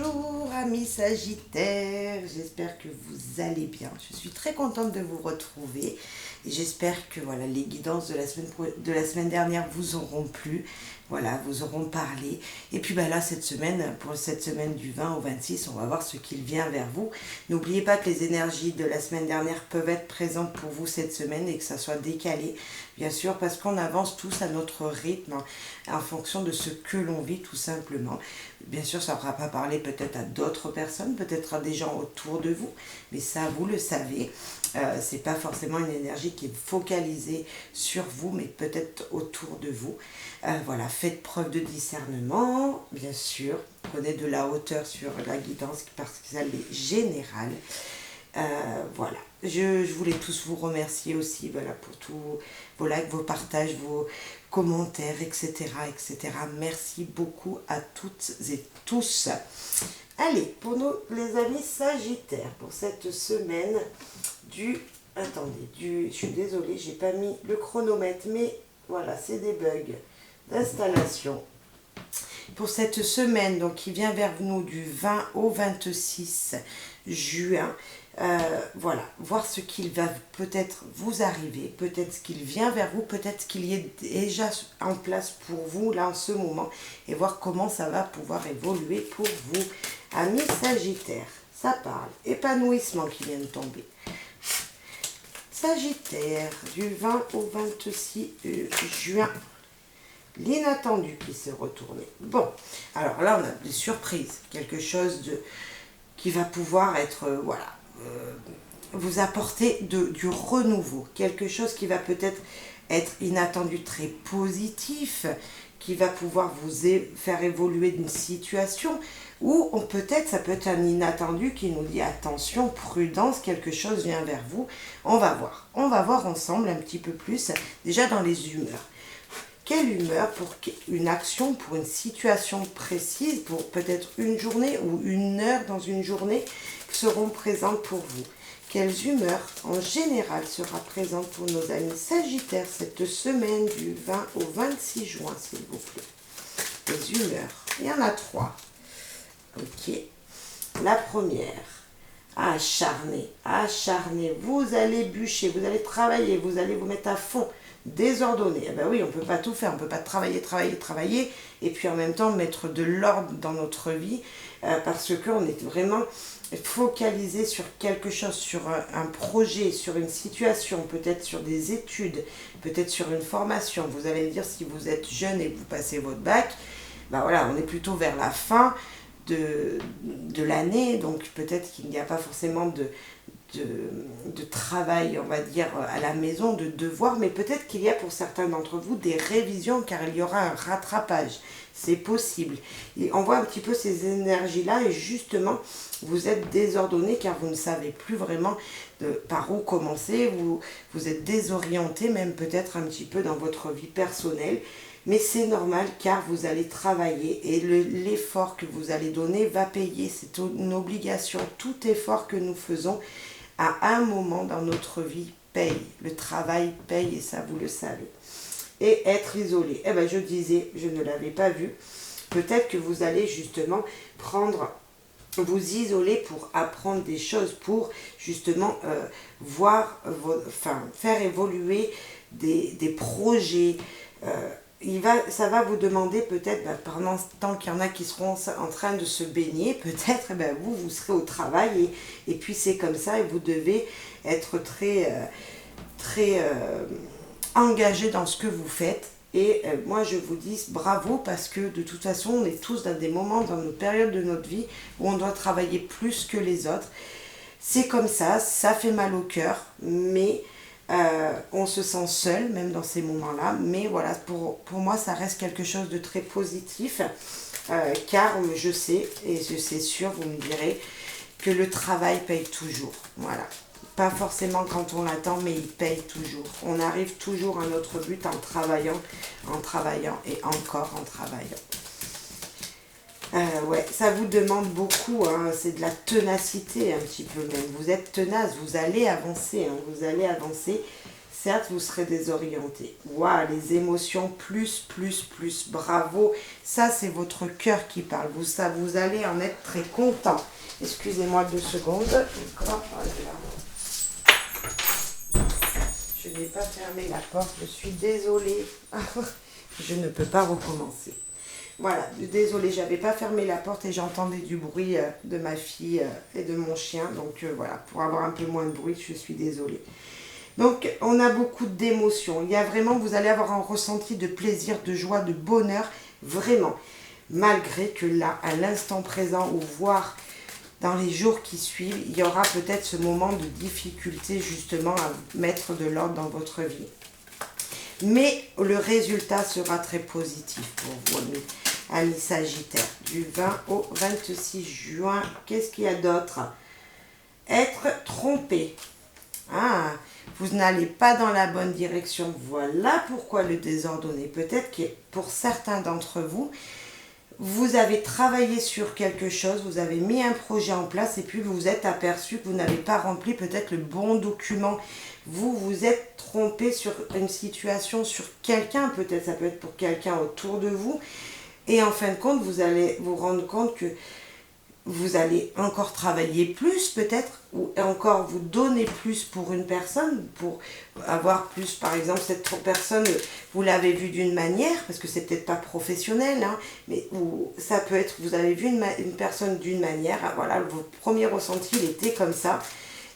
Bonjour amis Sagittaires, j'espère que vous allez bien. Je suis très contente de vous retrouver et j'espère que voilà, les guidances de la semaine dernière vous auront plu, voilà, vous auront parlé. Et puis là, cette semaine, pour cette semaine du 20 au 26, on va voir ce qu'il vient vers vous. N'oubliez pas que les énergies de la semaine dernière peuvent être présentes pour vous cette semaine et que ça soit décalé, bien sûr, parce qu'on avance tous à notre rythme, en fonction de ce que l'on vit tout simplement. Bien sûr, ça ne pourra pas parler peut-être à d'autres personnes, peut-être à des gens autour de vous, mais ça, vous le savez, c'est pas forcément une énergie qui est focalisée sur vous, mais peut-être autour de vous. Voilà, faites preuve de discernement, bien sûr, prenez de la hauteur sur la guidance parce qu'elle est générale. Voilà, je voulais tous vous remercier aussi voilà, pour tous vos likes, vos partages, vos commentaires, etc., etc. Merci beaucoup à toutes et tous. Allez, pour nous les amis Sagittaires, pour cette semaine du... Attendez, je suis désolée, j'ai pas mis le chronomètre, mais voilà, c'est des bugs d'installation. Pour cette semaine, donc qui vient vers nous du 20 au 26 juin, voilà, voir ce qu'il va peut-être vous arriver, peut-être ce qu'il vient vers vous, peut-être ce qu'il y est déjà en place pour vous là en ce moment, et voir comment ça va pouvoir évoluer pour vous, amis Sagittaires. Ça parle, épanouissement qui vient de tomber. Sagittaire, du 20 au 26 juin. L'inattendu qui s'est retourné. Bon, alors là, on a des surprises. Quelque chose qui va pouvoir être, voilà, vous apporter du renouveau. Quelque chose qui va peut-être être inattendu, très positif, qui va pouvoir vous faire évoluer d'une situation. Ou peut-être, ça peut être un inattendu qui nous dit attention, prudence, quelque chose vient vers vous. On va voir. On va voir ensemble un petit peu plus, déjà dans les humeurs. Quelle humeur pour une action, pour une situation précise, pour peut-être une journée ou une heure dans une journée seront présentes pour vous. Quelles humeurs en général sera présente pour nos amis Sagittaires cette semaine du 20 au 26 juin, s'il vous plaît. Les humeurs, il y en a 3. Ok. La première, acharné, vous allez bûcher, vous allez travailler, vous allez vous mettre à fond. Désordonné, eh ben oui, on ne peut pas tout faire, on ne peut pas travailler, et puis en même temps mettre de l'ordre dans notre vie, parce qu'on est vraiment focalisé sur quelque chose, sur un projet, sur une situation, peut-être sur des études, peut-être sur une formation. Vous allez me dire, si vous êtes jeune et que vous passez votre bac, ben voilà, on est plutôt vers la fin de l'année, donc peut-être qu'il n'y a pas forcément de travail, on va dire, à la maison, de devoirs, mais peut-être qu'il y a pour certains d'entre vous des révisions, car il y aura un rattrapage. C'est possible. Et on voit un petit peu ces énergies-là, et justement, vous êtes désordonné, car vous ne savez plus vraiment par où commencer, vous êtes désorienté, même peut-être un petit peu dans votre vie personnelle, mais c'est normal, car vous allez travailler, et l'effort que vous allez donner va payer. C'est une obligation. Tout effort que nous faisons, à un moment dans notre vie, paye. Le travail paye, et ça, vous le savez. Et être isolé. Eh bien, je disais, je ne l'avais pas vu. Peut-être que vous allez justement vous isoler pour apprendre des choses, pour justement faire évoluer des projets. Ça va vous demander peut-être, pendant ce temps qu'il y en a qui seront en train de se baigner, peut-être, vous serez au travail, et puis c'est comme ça, et vous devez être très engagé dans ce que vous faites. Et moi je vous dis bravo, parce que de toute façon on est tous dans des moments, dans nos périodes de notre vie, où on doit travailler plus que les autres. C'est comme ça fait mal au cœur, mais on se sent seul même dans ces moments-là, mais voilà, pour moi ça reste quelque chose de très positif, car je sais, et c'est sûr, vous me direz, que le travail paye toujours. Voilà, pas forcément quand on l'attend, mais il paye toujours. On arrive toujours à notre but en travaillant et encore en travaillant. Ouais, ça vous demande beaucoup, hein, c'est de la ténacité un petit peu même. Vous êtes tenace, vous allez avancer, hein, vous allez avancer. Certes, vous serez désorienté. Waouh, les émotions, plus, bravo. Ça, c'est votre cœur qui parle. Vous allez en être très content. Excusez-moi 2 secondes. Encore, voilà. Je n'ai pas fermé la porte, je suis désolée. Je ne peux pas recommencer. Voilà, désolée, j'avais pas fermé la porte et j'entendais du bruit de ma fille et de mon chien. Donc voilà, pour avoir un peu moins de bruit, je suis désolée. Donc, on a beaucoup d'émotions. Il y a vraiment, vous allez avoir un ressenti de plaisir, de joie, de bonheur, vraiment. Malgré que là, à l'instant présent, ou voire dans les jours qui suivent, il y aura peut-être ce moment de difficulté justement à mettre de l'ordre dans votre vie. Mais le résultat sera très positif pour vous, amis Sagittaire. Du 20 au 26 juin, qu'est-ce qu'il y a d'autre? Être trompé. Ah, vous n'allez pas dans la bonne direction. Voilà pourquoi le désordonné. Peut-être que pour certains d'entre vous, vous avez travaillé sur quelque chose, vous avez mis un projet en place et puis vous vous êtes aperçu que vous n'avez pas rempli peut-être le bon document. Vous vous êtes trompé sur une situation, sur quelqu'un, peut-être ça peut être pour quelqu'un autour de vous. Et en fin de compte, vous allez vous rendre compte que vous allez encore travailler plus peut-être, ou encore vous donner plus pour une personne, pour avoir plus, par exemple, cette personne, vous l'avez vue d'une manière, parce que c'est peut-être pas professionnel, hein, mais ou ça peut être, vous avez vu une personne d'une manière, voilà, votre premier ressenti, il était comme ça,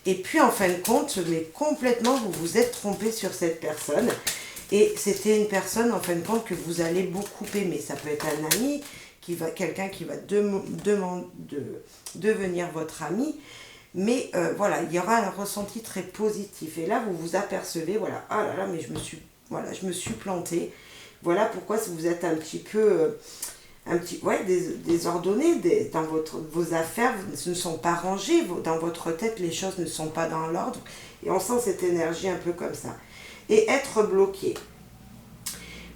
et puis en fin de compte, mais complètement, vous vous êtes trompé sur cette personne, et c'était une personne, en fin de compte, que vous allez beaucoup aimer. Ça peut être un ami, quelqu'un qui va devenir votre ami, mais voilà, il y aura un ressenti très positif. Et là, vous vous apercevez, voilà, ah là là, mais je me suis plantée. Voilà pourquoi si vous êtes un petit peu, désordonné dans vos affaires, ne sont pas rangées, dans votre tête, les choses ne sont pas dans l'ordre. Et on sent cette énergie un peu comme ça. Et être bloqué.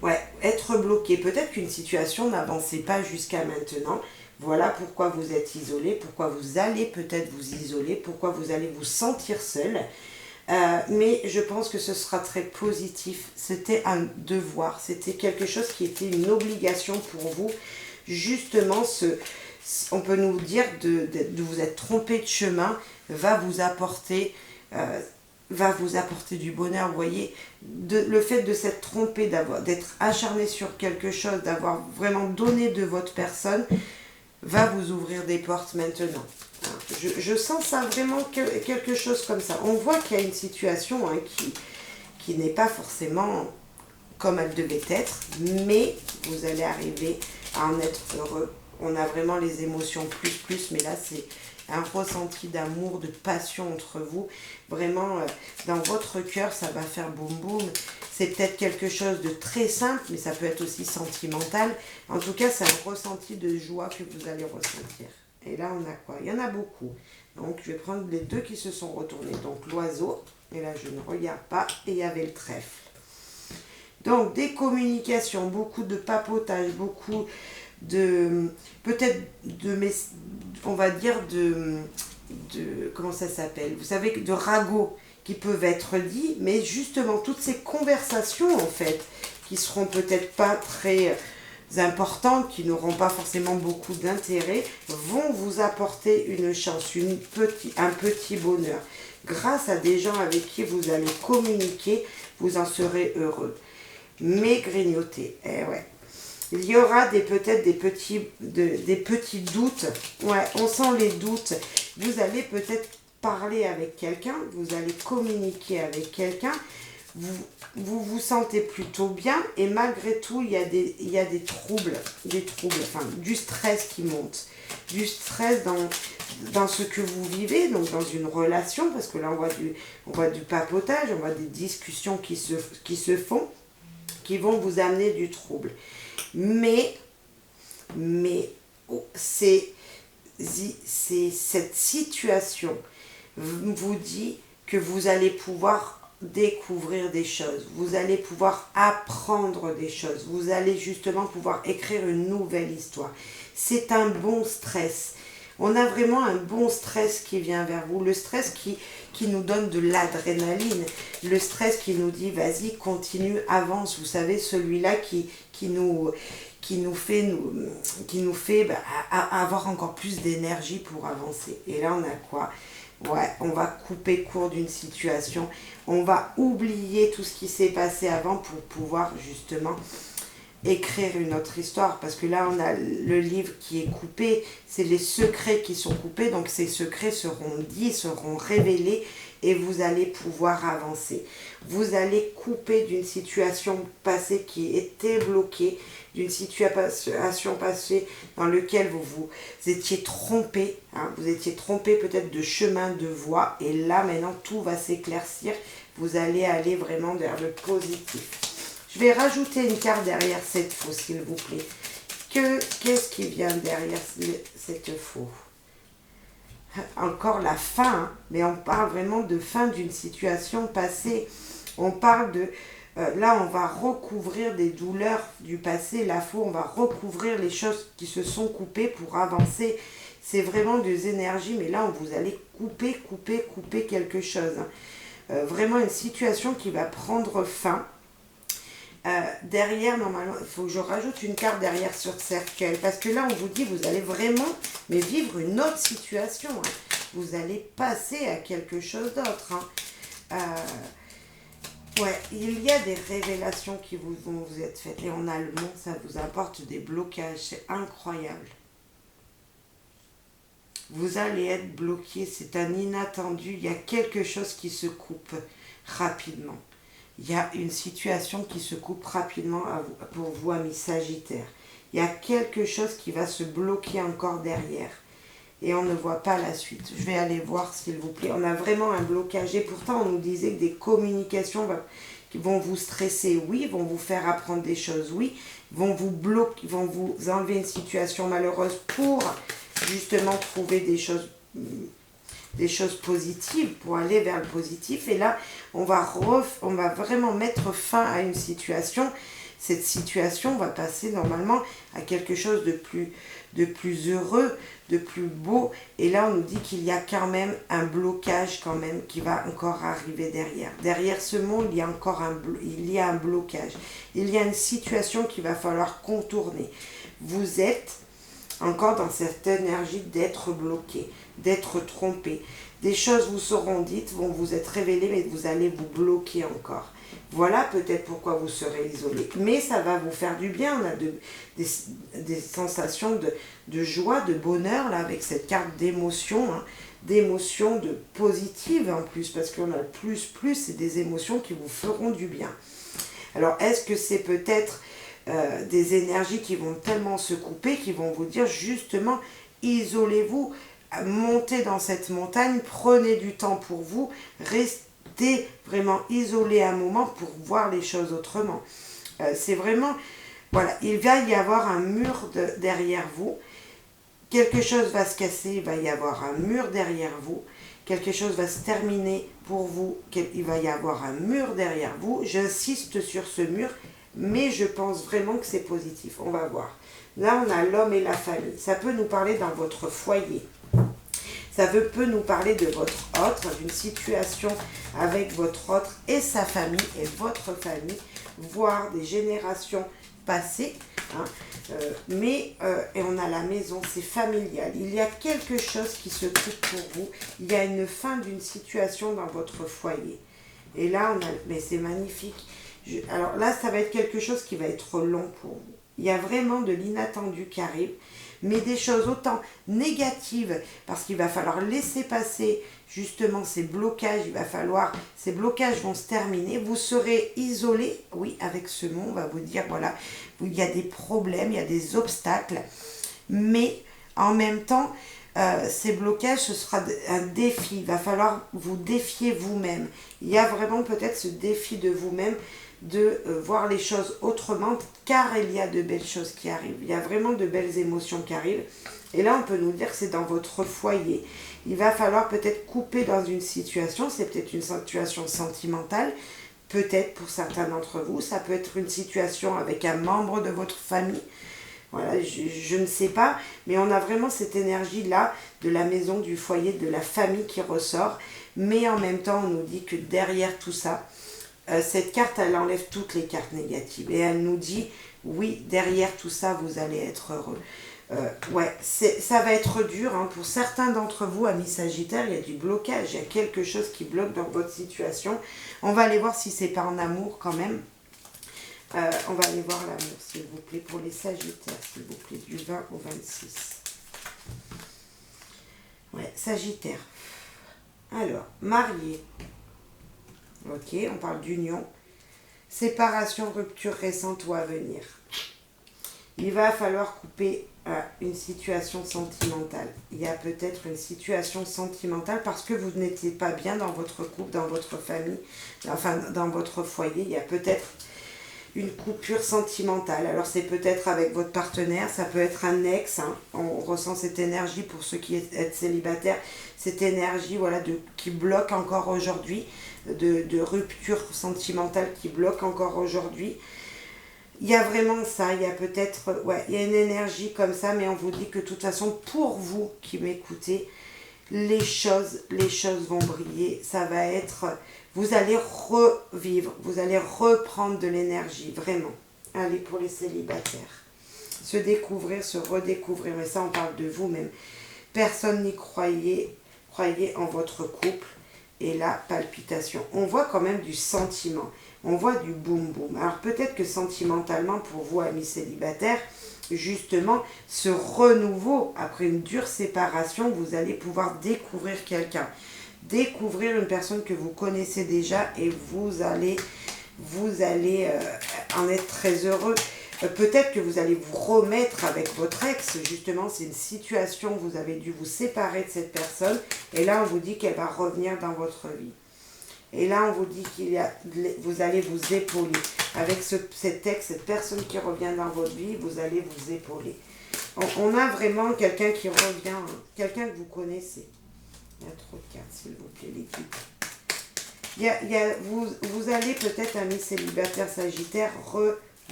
Ouais, être bloqué. Peut-être qu'une situation n'avançait pas jusqu'à maintenant. Voilà pourquoi vous êtes isolé, pourquoi vous allez peut-être vous isoler, pourquoi vous allez vous sentir seul. Mais je pense que ce sera très positif. C'était un devoir, c'était quelque chose qui était une obligation pour vous. Justement, on peut nous dire de vous être trompé de chemin va vous apporter du bonheur. Vous voyez, le fait de s'être trompé, d'être acharné sur quelque chose, d'avoir vraiment donné de votre personne, va vous ouvrir des portes maintenant. Je sens ça vraiment quelque chose comme ça. On voit qu'il y a une situation qui n'est pas forcément comme elle devait être, mais vous allez arriver à en être heureux. On a vraiment les émotions plus, mais là c'est un ressenti d'amour, de passion entre vous. Vraiment, dans votre cœur, ça va faire boum boum. C'est peut-être quelque chose de très simple, mais ça peut être aussi sentimental. En tout cas, c'est un ressenti de joie que vous allez ressentir. Et là, on a quoi? Il y en a beaucoup. Donc, je vais prendre les deux qui se sont retournés. Donc, l'oiseau, et là, je ne regarde pas, et il y avait le trèfle. Donc, des communications, beaucoup de papotage, beaucoup on va dire comment ça s'appelle, vous savez, de ragots qui peuvent être dits, mais justement toutes ces conversations en fait qui seront peut-être pas très importantes, qui n'auront pas forcément beaucoup d'intérêt, vont vous apporter une chance, un petit bonheur grâce à des gens avec qui vous allez communiquer. Vous en serez heureux, mais grignotez, ouais. Il y aura peut-être des petits doutes. Ouais, on sent les doutes. Vous allez peut-être parler avec quelqu'un, vous allez communiquer avec quelqu'un, vous sentez plutôt bien et malgré tout, il y a des troubles, enfin du stress qui monte. Du stress dans ce que vous vivez, donc dans une relation, parce que là on voit du papotage, on voit des discussions qui se font, qui vont vous amener du trouble. Mais c'est cette situation vous dit que vous allez pouvoir découvrir des choses, vous allez pouvoir apprendre des choses, vous allez justement pouvoir écrire une nouvelle histoire. C'est un bon stress. On a vraiment un bon stress qui vient vers vous. Le stress qui nous donne de l'adrénaline. Le stress qui nous dit, vas-y, continue, avance. Vous savez, celui-là qui nous fait avoir encore plus d'énergie pour avancer. Et là, on a quoi? Ouais, on va couper court d'une situation. On va oublier tout ce qui s'est passé avant pour pouvoir justement écrire une autre histoire. Parce que là, on a le livre qui est coupé. C'est les secrets qui sont coupés. Donc, ces secrets seront dits, seront révélés et vous allez pouvoir avancer. Vous allez couper d'une situation passée qui était bloquée, d'une situation passée dans laquelle vous étiez trompé. Vous étiez trompé peut-être de chemin, de voie. Et là, maintenant, tout va s'éclaircir. Vous allez aller vraiment vers le positif. Je vais rajouter une carte derrière cette faux, s'il vous plaît. Qu'est-ce qui vient derrière cette faux? Encore la fin, mais on parle vraiment de fin d'une situation passée. On parle de... là, on va recouvrir des douleurs du passé. La faux, on va recouvrir les choses qui se sont coupées pour avancer. C'est vraiment des énergies, mais là, vous allez couper quelque chose. Vraiment une situation qui va prendre fin. Derrière, normalement, il faut que je rajoute une carte derrière sur cercueil. Parce que là, on vous dit, vous allez vraiment vivre une autre situation. Vous allez passer à quelque chose d'autre. Ouais, il y a des révélations qui vont vous être faites. Et en allemand, ça vous apporte des blocages. C'est incroyable. Vous allez être bloqué. C'est un inattendu. Il y a quelque chose qui se coupe rapidement. Il y a une situation qui se coupe rapidement pour vous, amis Sagittaires. Il y a quelque chose qui va se bloquer encore derrière. Et on ne voit pas la suite. Je vais aller voir, s'il vous plaît. On a vraiment un blocage. Et pourtant, on nous disait que des communications qui vont vous stresser, oui, vont vous faire apprendre des choses, oui, vont vous bloquer, vont vous enlever une situation malheureuse pour justement trouver des choses positives, pour aller vers le positif. Et là, on va vraiment mettre fin à une situation. Cette situation va passer normalement à quelque chose de plus heureux, de plus beau. Et là, on nous dit qu'il y a quand même un blocage qui va encore arriver derrière. Derrière ce monde, il y a encore un blocage. Il y a une situation qu'il va falloir contourner. Vous êtes encore dans cette énergie d'être bloqué, d'être trompé. Des choses vous seront dites, vont vous être révélées, mais vous allez vous bloquer encore. Voilà peut-être pourquoi vous serez isolé. Mais ça va vous faire du bien. On a des sensations de joie, de bonheur, là, avec cette carte d'émotion, d'émotions positives en plus, parce qu'on a le plus, c'est des émotions qui vous feront du bien. Alors, est-ce que c'est peut-être des énergies qui vont tellement se couper, qui vont vous dire justement, isolez-vous, montez dans cette montagne, prenez du temps pour vous, restez vraiment isolé un moment pour voir les choses autrement. C'est vraiment, voilà, il va y avoir un mur derrière vous, quelque chose va se casser, il va y avoir un mur derrière vous, quelque chose va se terminer pour vous, il va y avoir un mur derrière vous, j'insiste sur ce mur, mais je pense vraiment que c'est positif, on va voir. Là, on a l'homme et la famille, ça peut nous parler dans votre foyer. Ça peut nous parler de votre autre, d'une situation avec votre autre et sa famille et votre famille, voire des générations passées. Et on a la maison, c'est familial. Il y a quelque chose qui se coupe pour vous. Il y a une fin d'une situation dans votre foyer. Et là, mais c'est magnifique. Alors là, ça va être quelque chose qui va être long pour vous. Il y a vraiment de l'inattendu qui arrive. Mais des choses autant négatives, parce qu'il va falloir laisser passer justement ces blocages, ces blocages vont se terminer, vous serez isolé, oui, avec ce mot, on va vous dire, voilà, il y a des problèmes, il y a des obstacles, mais en même temps, ces blocages, ce sera un défi, il va falloir vous défier vous-même. Il y a vraiment peut-être ce défi de vous-même, de voir les choses autrement, car il y a de belles choses qui arrivent. Il y a vraiment de belles émotions qui arrivent. Et là, on peut nous dire que c'est dans votre foyer. Il va falloir peut-être couper dans une situation. C'est peut-être une situation sentimentale. Peut-être pour certains d'entre vous. Ça peut être une situation avec un membre de votre famille. Voilà, je ne sais pas, mais on a vraiment cette énergie-là de la maison, du foyer, de la famille qui ressort. Mais en même temps, on nous dit que derrière tout ça, cette carte, elle enlève toutes les cartes négatives. Et elle nous dit, oui, derrière tout ça, vous allez être heureux. Ouais, ça va être dur. Hein. Pour certains d'entre vous, amis Sagittaires, il y a du blocage. Il y a quelque chose qui bloque dans votre situation. On va aller voir si c'est pas en amour quand même. On va aller voir l'amour, s'il vous plaît, pour les Sagittaires, s'il vous plaît, du 20 au 26. Ouais, Sagittaire. Alors, marié. Ok, on parle d'union. Séparation, rupture récente ou à venir. Il va falloir couper une situation sentimentale. Il y a peut-être une situation sentimentale parce que vous n'étiez pas bien dans votre couple, dans votre famille, enfin dans votre foyer. Il y a peut-être une coupure sentimentale. Alors c'est peut-être avec votre partenaire, ça peut être un ex. Hein. On ressent cette énergie pour ceux qui êtes célibataires, cette énergie voilà, qui bloque encore aujourd'hui, de rupture sentimentale qui bloque encore aujourd'hui. Il y a vraiment ça, il y a peut-être, ouais, il y a une énergie comme ça, mais on vous dit que de toute façon, pour vous qui m'écoutez, les choses vont briller. Ça va être, vous allez revivre, vous allez reprendre de l'énergie, vraiment. Allez, pour les célibataires. Se découvrir, se redécouvrir, et ça on parle de vous-même. Personne n'y croyait, croyez en votre couple. Et la palpitation. On voit quand même du sentiment. On voit du boum boum. Alors peut-être que sentimentalement, pour vous, amis célibataires, justement, ce renouveau, après une dure séparation, vous allez pouvoir découvrir quelqu'un. Découvrir une personne que vous connaissez déjà et vous allez en être très heureux. Peut-être que vous allez vous remettre avec votre ex, justement, c'est une situation, vous avez dû vous séparer de cette personne, et là on vous dit qu'elle va revenir dans votre vie. Et là on vous dit vous allez vous épauler. Avec cet ex, cette personne qui revient dans votre vie, vous allez vous épauler. On a vraiment quelqu'un qui revient, hein, quelqu'un que vous connaissez. Il y a trop de cartes, s'il vous plaît, l'équipe. Vous allez peut-être, amis célibataires Sagittaires,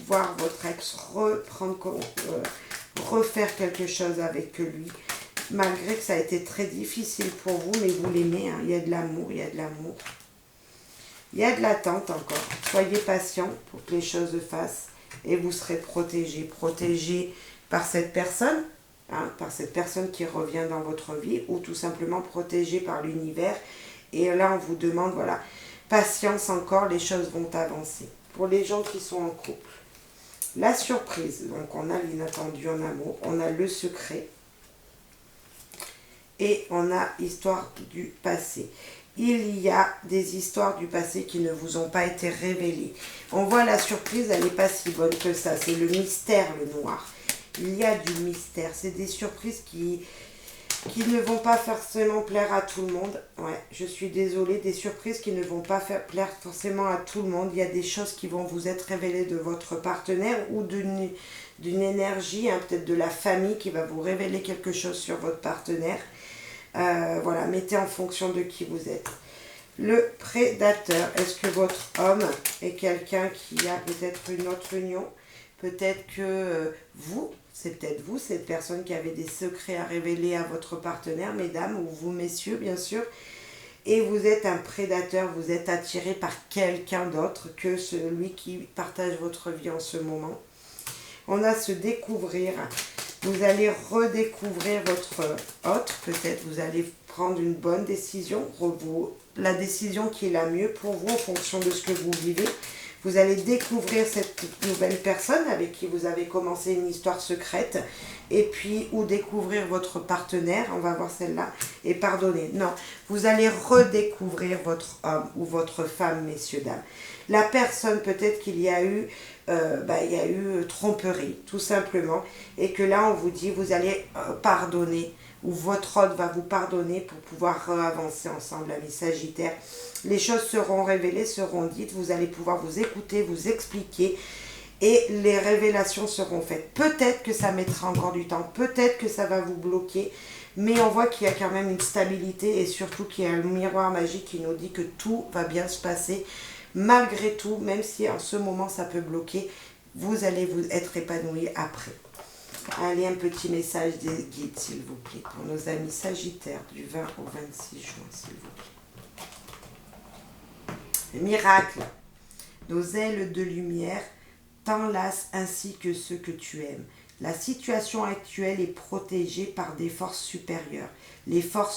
voir votre ex, refaire quelque chose avec lui, malgré que ça a été très difficile pour vous, mais vous l'aimez, hein. Il y a de l'amour, il y a de l'amour. Il y a de l'attente encore. Soyez patient pour que les choses se fassent et vous serez protégé par cette personne, hein, par cette personne qui revient dans votre vie, ou tout simplement protégé par l'univers. Et là, on vous demande, voilà, patience encore, les choses vont avancer. Pour les gens qui sont en couple, la surprise, donc on a l'inattendu en amour, on a le secret et on a histoire du passé. Il y a des histoires du passé qui ne vous ont pas été révélées. On voit la surprise, elle n'est pas si bonne que ça, c'est le mystère, le noir. Il y a du mystère, c'est des surprises qui ne vont pas forcément plaire à tout le monde. Ouais, je suis désolée, des surprises qui ne vont pas plaire forcément à tout le monde. Il y a des choses qui vont vous être révélées de votre partenaire ou d'une énergie, hein, peut-être de la famille qui va vous révéler quelque chose sur votre partenaire. Voilà, mettez en fonction de qui vous êtes. Le prédateur, est-ce que votre homme est quelqu'un qui a peut-être une autre union? Peut-être que c'est peut-être vous, cette personne qui avait des secrets à révéler à votre partenaire, mesdames, ou vous, messieurs, bien sûr. Et vous êtes un prédateur, vous êtes attiré par quelqu'un d'autre que celui qui partage votre vie en ce moment. On a se découvrir. Vous allez redécouvrir votre hôte. Peut-être vous allez prendre une bonne décision. La décision qui est la mieux pour vous en fonction de ce que vous vivez. Vous allez découvrir cette nouvelle personne avec qui vous avez commencé une histoire secrète. Et puis, ou découvrir votre partenaire, on va voir celle-là, et pardonner. Non, vous allez redécouvrir votre homme ou votre femme, messieurs, dames. La personne, peut-être qu'il y a eu tromperie, tout simplement. Et que là, on vous dit, vous allez pardonner, ou votre hôte va vous pardonner pour pouvoir avancer ensemble, amis Sagittaires. Les choses seront révélées, seront dites, vous allez pouvoir vous écouter, vous expliquer et les révélations seront faites. Peut-être que ça mettra encore du temps, peut-être que ça va vous bloquer, mais on voit qu'il y a quand même une stabilité et surtout qu'il y a un miroir magique qui nous dit que tout va bien se passer. Malgré tout, même si en ce moment ça peut bloquer, vous allez vous être épanoui après. Allez, un petit message des guides, s'il vous plaît, pour nos amis Sagittaires, du 20 au 26 juin, s'il vous plaît. Miracle. Nos ailes de lumière t'enlacent ainsi que ceux que tu aimes. La situation actuelle est protégée par des forces supérieures. Les forces